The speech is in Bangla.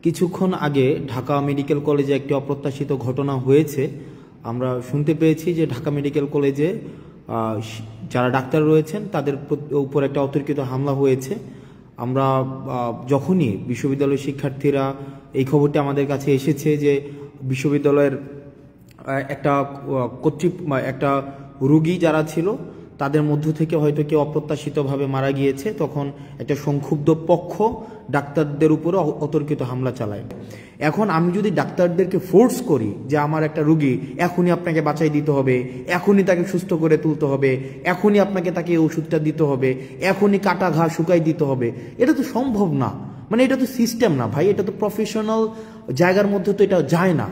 কিছুক্ষণ আগে ঢাকা মেডিকেল কলেজে একটি অপ্রত্যাশিত ঘটনা হয়েছে। আমরা শুনতে পেয়েছি যে ঢাকা মেডিকেল কলেজে যারা ডাক্তার রয়েছেন তাদের উপর একটা অতর্কিত হামলা হয়েছে। আমরা যখনই বিশ্ববিদ্যালয়ের শিক্ষার্থীরা এই খবরটি আমাদের কাছে এসেছে যে বিশ্ববিদ্যালয়ের একটা রোগী যারা ছিল তাদের মধ্য থেকে হয়তো কেউ অপ্রত্যাশিতভাবে মারা গিয়েছে, তখন একটা সংক্ষুব্ধ পক্ষ ডাক্তারদের উপরে অতর্কিত হামলা চালায়। এখন আমি যদি ডাক্তারদেরকে ফোর্স করি যে আমার একটা রুগী এখনই আপনাকে বাঁচাই দিতে হবে, এখনই তাকে সুস্থ করে তুলতে হবে, এখনই আপনাকে তাকে ওষুধটা দিতে হবে, এখনই কাটা ঘা শুকাই দিতে হবে, এটা তো সম্ভব না। মানে এটা তো সিস্টেম না ভাই, এটা তো প্রফেশনাল জায়গার মধ্যে তো এটা যায় না।